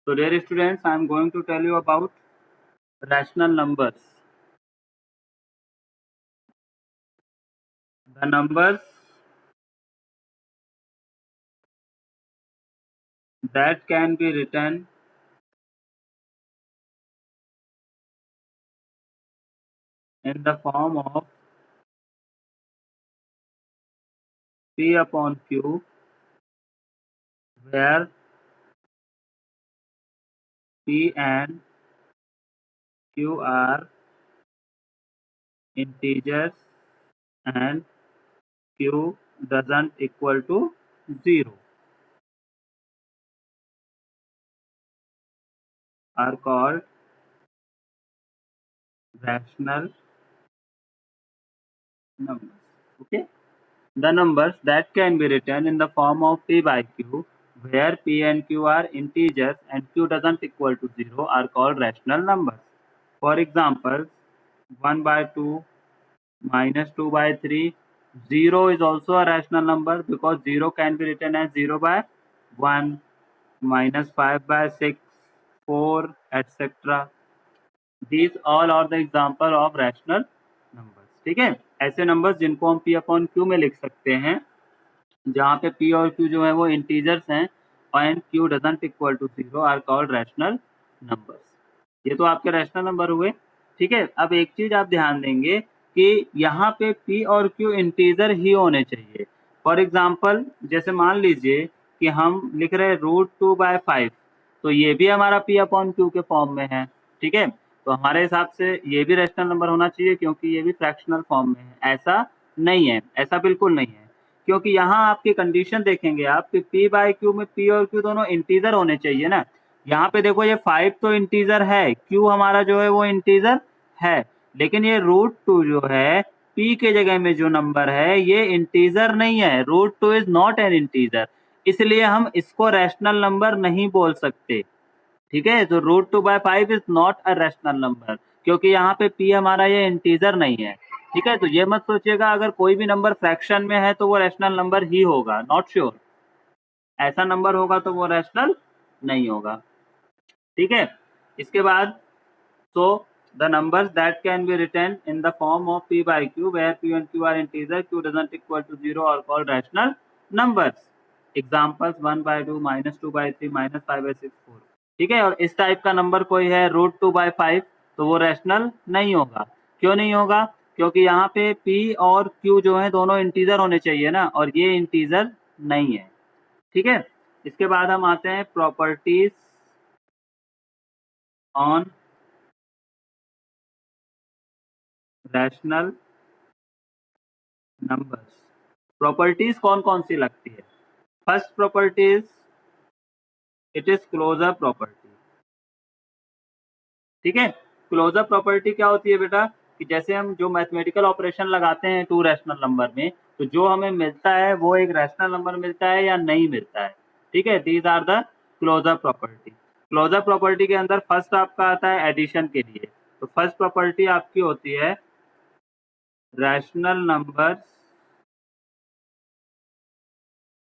So dear students, I am going to tell you about rational numbers. The numbers that can be written in the form of P upon Q, where P and Q are integers and Q doesn't equal to 0, are called rational numbers. Okay. The numbers that can be written in the form of P by Q, where P and Q are integers and Q doesn't equal to 0, are called rational numbers. For example, 1 by 2, minus 2 by 3, 0 is also a rational number because 0 can be written as 0 by 1, minus 5 by 6, 4, etc. These all are the example of rational numbers. ठीक है, ऐसे numbers जिनको हम P upon Q में लिख सकते हैं, जहाँ पे P और Q जो है वो इंटीजर्स हैं and Q doesn't equal to 0 are called rational numbers. ये तो आपके रैशनल नंबर हुए। ठीक है, अब एक चीज आप ध्यान देंगे कि यहाँ पे P और Q इंटीजर ही होने चाहिए। फॉर एग्जाम्पल जैसे मान लीजिए कि हम लिख रहे हैं √2/5, तो ये भी हमारा P अपॉन Q के फॉर्म में है। ठीक है, तो हमारे हिसाब से ये भी रैशनल नंबर होना चाहिए क्योंकि ये भी फ्रैक्शनल फॉर्म में है। ऐसा नहीं है, ऐसा बिल्कुल नहीं है, क्योंकि यहाँ आपकी कंडीशन देखेंगे आप कि P बाई Q में P और Q दोनों इंटीजर होने चाहिए ना। यहाँ पे देखो ये 5 तो इंटीजर है, Q हमारा जो है वो इंटीजर है, लेकिन ये √2 जो है P के जगह में जो नंबर है ये इंटीजर नहीं है। √2 इज नॉट एन इंटीजर, इसलिए हम इसको रैशनल नंबर नहीं बोल सकते। ठीक है, तो √2/5 is not a rational number क्योंकि यहाँ पे P हमारा ये इंटीजर नहीं है। ठीक है, तो ये मत सोचिएगा अगर कोई भी नंबर फ्रैक्शन में है तो वो रैशनल नंबर ही होगा, नॉट श्योर। ऐसा नंबर होगा तो वो रैशनल नहीं होगा। ठीक है, इसके बाद so the numbers that can be written in the form of P by Q, where P and Q are integer, Q doesn't equal to 0, are called rational numbers. Examples 1 by 2, minus 2 by 3, minus 5 by 6, 4. ठीक है, और इस type का number कोई है √2/5 तो वो rational नहीं होगा। क्यों नहीं होगा? क्योंकि यहाँ पे P और Q जो है दोनों इंटीजर होने चाहिए ना, और ये इंटीजर नहीं है। ठीक है, इसके बाद हम आते हैं properties on rational numbers. Properties कौन कौन सी लगती है? First properties, it is closure property. ठीक है, क्लोजर प्रॉपर्टी क्या होती है बेटा कि जैसे हम जो मैथमेटिकल ऑपरेशन लगाते हैं टू रैशनल नंबर में, तो जो हमें मिलता है वो एक रैशनल नंबर मिलता है या नहीं मिलता है। ठीक है, these are the closure property. Closure property के अंदर फर्स्ट आपका आता है एडिशन के लिए, तो फर्स्ट प्रॉपर्टी आपकी होती है rational numbers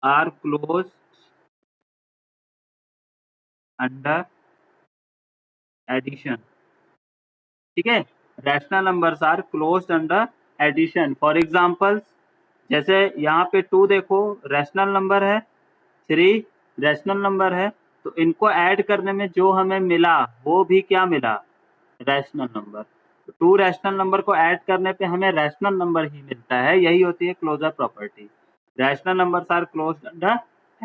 are close under addition. ठीक है, rational numbers are closed under addition. For example जैसे यहाँ पे 2 देखो रैशनल नंबर है, 3 रैशनल नंबर है, तो इनको ऐड करने में जो हमें मिला वो भी क्या मिला? Rational number. तो 2 रैशनल नंबर को ऐड करने पे हमें रैशनल नंबर ही मिलता है, यही होती है closure property. Rational numbers are closed under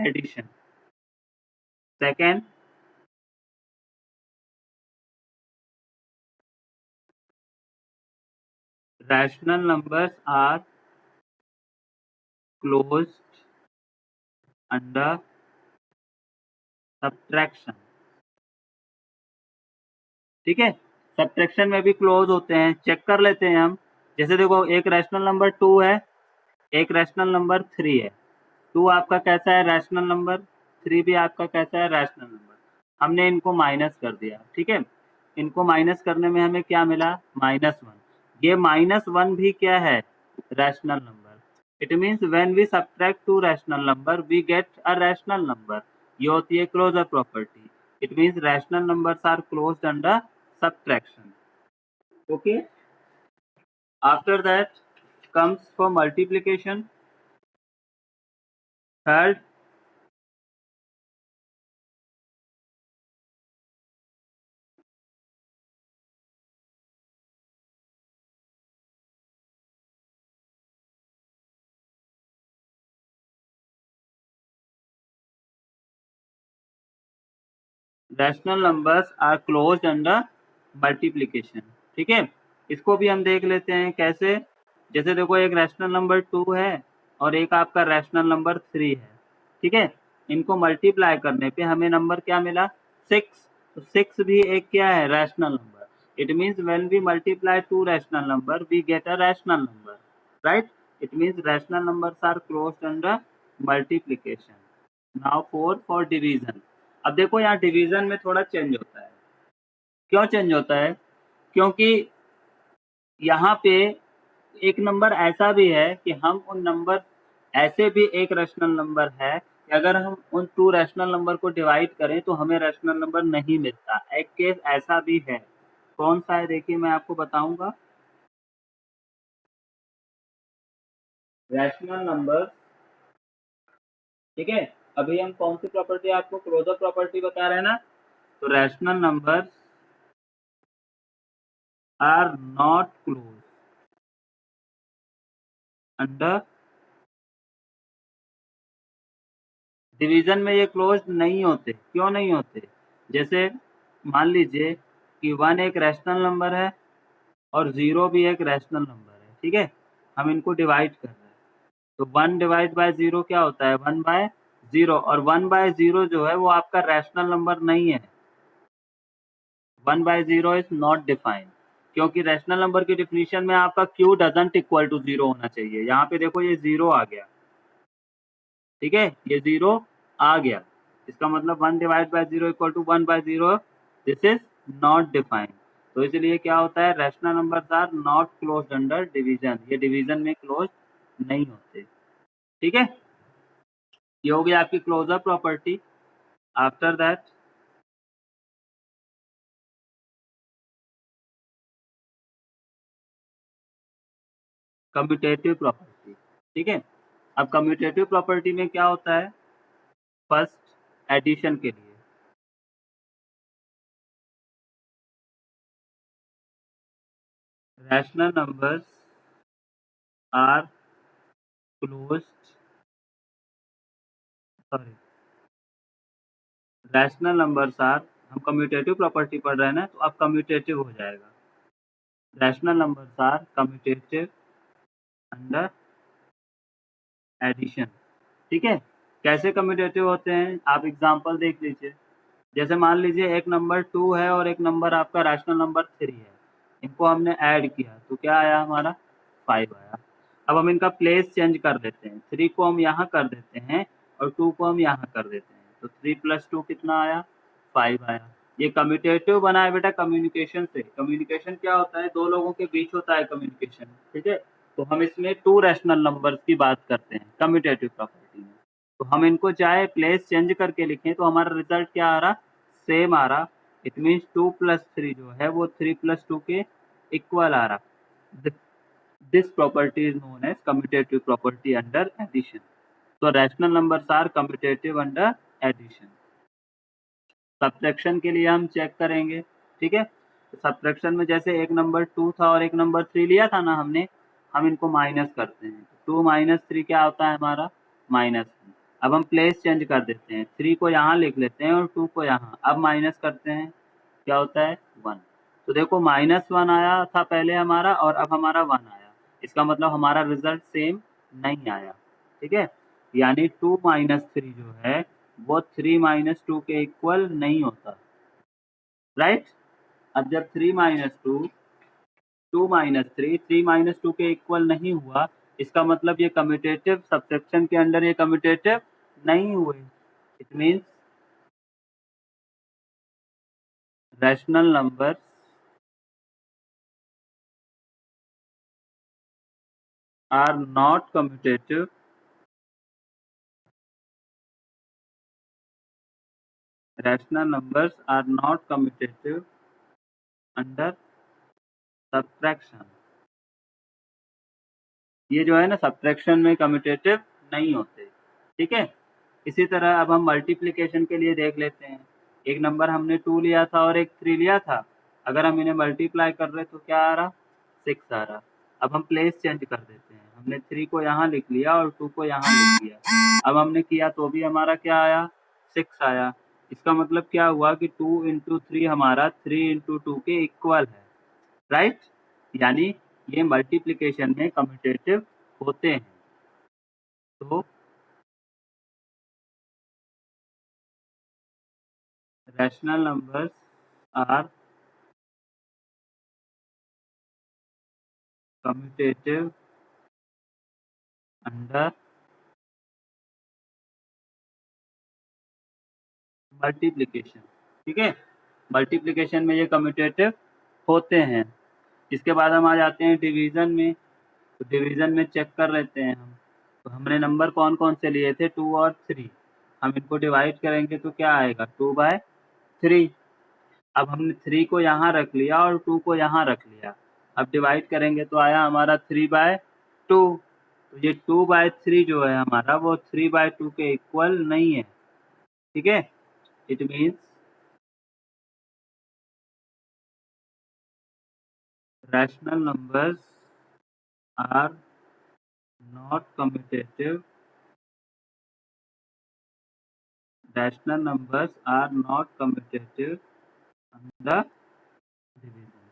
addition. Second, rational numbers are closed under subtraction। ठीक है, सब्ट्रैक्शन में भी क्लोज होते हैं, चेक कर लेते हैं हम। जैसे देखो एक रैशनल नंबर 2 है, एक रैशनल नंबर 3 है। 2 आपका कैसा है? Rational number. 3 भी आपका कैसा है? Rational number. हमने इनको माइनस कर दिया। ठीक है, इनको माइनस करने में हमें क्या मिला? -1। ये -1 भी क्या है? Rational number. It means when we subtract 2 rational number we get a rational number. ये होती है closure property. It means rational numbers are closed under subtraction. Okay. After that comes for multiplication. Third, rational numbers are closed under multiplication. ठीक है, इसको भी हम देख लेते हैं कैसे। जैसे देखो, एक रैशनल नंबर 2 है और एक आपका रैशनल नंबर 3 है। ठीक है, इनको मल्टीप्लाई करने पे हमें नंबर क्या मिला? 6। तो 6 भी एक क्या है? Rational number. It means when we multiply two rational number we get a rational number, right? It means rational numbers are closed under multiplication. Now for division. अब देखो, यहाँ डिवीजन में थोड़ा चेंज होता है। क्यों चेंज होता है? क्योंकि यहाँ पे एक नंबर ऐसा भी है कि हम उन नंबर, ऐसे भी एक रैशनल नंबर है कि अगर हम उन 2 रैशनल नंबर को डिवाइड करें तो हमें रैशनल नंबर नहीं मिलता। एक केस ऐसा भी है। कौन सा है? देखिए, मैं आपको बताऊंगा। रैशनल नंबर, ठीक है, अभी हम कौन सी प्रॉपर्टी आपको क्लोजर प्रॉपर्टी बता रहे हैं ना? तो rational number are not close under division में। ये क्लोज नहीं होते। क्यों नहीं होते? जैसे मान लीजिए कि 1 एक रैशनल नंबर है और 0 भी एक रैशनल नंबर है। ठीक है, हम इनको डिवाइड कर रहे हैं, तो 1 डिवाइड बाय 0 क्या होता है? 1 बाय 0। और 1 बाय 0 जो है वो आपका रैशनल नंबर नहीं है। 1 बाय 0 इज नॉट डिफाइंड, क्योंकि रैशनल नंबर की डिफिनीशन में आपका q डजंट इक्वल टू 0 होना चाहिए। यहाँ पे देखो, ये 0 आ गया। ठीक है, ये 0 आ गया। इसका मतलब 1 divide by 0 equal to 1 by 0, this is not defined. तो इसलिए क्या होता है? Rational numbers are not closed under division. ये डिवीजन में क्लोज नहीं होते। ठीक है, ये हो गई आपकी closure property. After that commutative property. ठीक है, अब कम्यूटेटिव प्रॉपर्टी में क्या होता है? फर्स्ट, एडिशन के लिए rational numbers are closed, sorry, rational numbers are, हम कम्यूटेटिव प्रॉपर्टी पढ़ रहे हैं ना, तो अब कम्यूटेटिव हो जाएगा। Rational numbers are commutative under addition. ठीक है, कैसे कम्यूटेटिव होते हैं? आप एग्जांपल देख लीजिए। जैसे मान लीजिए एक नंबर 2 है और एक नंबर आपका रैशनल नंबर 3 है। इनको हमने ऐड किया तो क्या आया? हमारा 5 आया। अब हम इनका प्लेस चेंज कर देते हैं। 3 को हम यहाँ कर देते हैं और 2 को हम यहाँ कर देते हैं, तो 3 + 2 कितना आया? 5 आया। ये कम्यूटेटिव बना है बेटा कम्युनिकेशन से। कम्युनिकेशन क्या होता है? दो लोगों के बीच होता है कम्युनिकेशन। ठीक है, तो हम इसमें 2 रैशनल नंबर्स की बात करते हैं कम्यूटेटिव प्रॉपर्टी में। तो हम इनको चाहे प्लेस चेंज करके लिखें तो हमारा रिजल्ट क्या आ रहा? सेम आ रहा। इट मीन्स 2 + 3 जो है वो 3 + 2 के इक्वल आ रहा। This property is known as commutative property under addition. तो rational numbers are commutative under addition. Subtraction के लिए हम चेक करेंगे। ठीक है, तो सब्ट्रैक्शन में जैसे एक नंबर 2 था और एक नंबर 3 लिया था ना हमने, हम इनको माइनस करते हैं। 2 - 3 क्या होता है हमारा? -1। अब हम प्लेस चेंज कर देते हैं। 3 को यहाँ लिख लेते हैं और 2 को यहाँ। अब माइनस करते हैं, क्या होता है? 1। तो देखो, -1 आया था पहले हमारा और अब हमारा 1 आया। इसका मतलब हमारा रिजल्ट सेम नहीं आया। ठीक है, यानी 2 - 3 जो है वो 3 - 2 के इक्वल नहीं होता, राइट? अब जब 3 - 2, 2 - 3, 3 - 2 के इक्वल नहीं हुआ, इसका मतलब ये कम्यूटेटिव सब्ट्रैक्शन के अंडर ये कम्यूटेटिव नहीं हुए। It means rational numbers are not commutative rational numbers are not commutative under subtraction. ये जो है ना सब्ट्रैक्शन में कम्यूटेटिव नहीं होते, ठीक है। इसी तरह अब हम मल्टीप्लिकेशन के लिए देख लेते हैं। एक नंबर हमने 2 लिया था और एक 3 लिया था। अगर हम इन्हें मल्टीप्लाई कर रहे तो क्या आ रहा, 6 आ रहा। अब हम प्लेस चेंज कर देते हैं। हमने 3 को यहाँ लिख लिया और 2 को यहाँ लिख लिया। अब हमने किया तो भी हमारा क्या आया, 6 आया। इसका मतलब क्या हुआ कि 2 इंटू 3 हमारा 3 इंटू 2 के इक्वल है, राइट। यानी ये मल्टीप्लिकेशन में कम्यूटेटिव होते हैं। तो rational numbers are commutative under multiplication, ठीक है। मल्टीप्लिकेशन में ये कम्यूटेटिव होते हैं। इसके बाद हम आ जाते हैं डिवीजन में। तो डिवीजन में चेक कर लेते हैं हम। तो हमने नंबर कौन कौन से लिए थे, 2 और 3। हम इनको डिवाइड करेंगे तो क्या आएगा, 2/3। अब हमने 3 को यहाँ रख लिया और 2 को यहाँ रख लिया। अब डिवाइड करेंगे तो आया हमारा 3/2। तो ये 2/3 जो है हमारा वो 3/2 के इक्वल नहीं है, ठीक है। It means rational numbers are not commutative. Rational numbers are not commutative under division,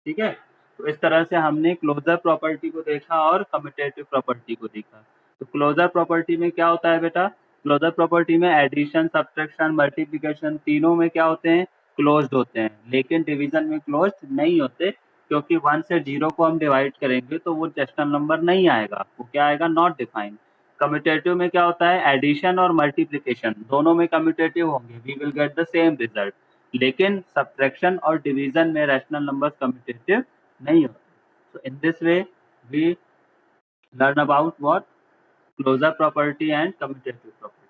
ठीक है। तो इस तरह से हमने क्लोजर प्रॉपर्टी को देखा और कम्यूटेटिव प्रॉपर्टी को देखा। तो क्लोजर प्रॉपर्टी में क्या होता है बेटा, क्लोजर प्रॉपर्टी में एडिशन, सब्ट्रैक्शन, मल्टीप्लिकेशन तीनों में क्या होते हैं, क्लोज्ड होते हैं। लेकिन डिवीजन में क्लोज्ड नहीं होते, क्योंकि 1 से 0 को हम डिवाइड करेंगे तो वो रैशनल नंबर नहीं आएगा, वो क्या आएगा, नॉट डिफाइंड। कम्यूटेटिव में क्या होता है, एडिशन और मल्टीप्लिकेशन दोनों में कम्यूटेटिव होंगे, we will get the same result. लेकिन सब्ट्रैक्शन और डिवीजन में रैशनल नंबर्स कम्यूटेटिव नहीं होते। So in this way we learn about what, closure property and commutative property.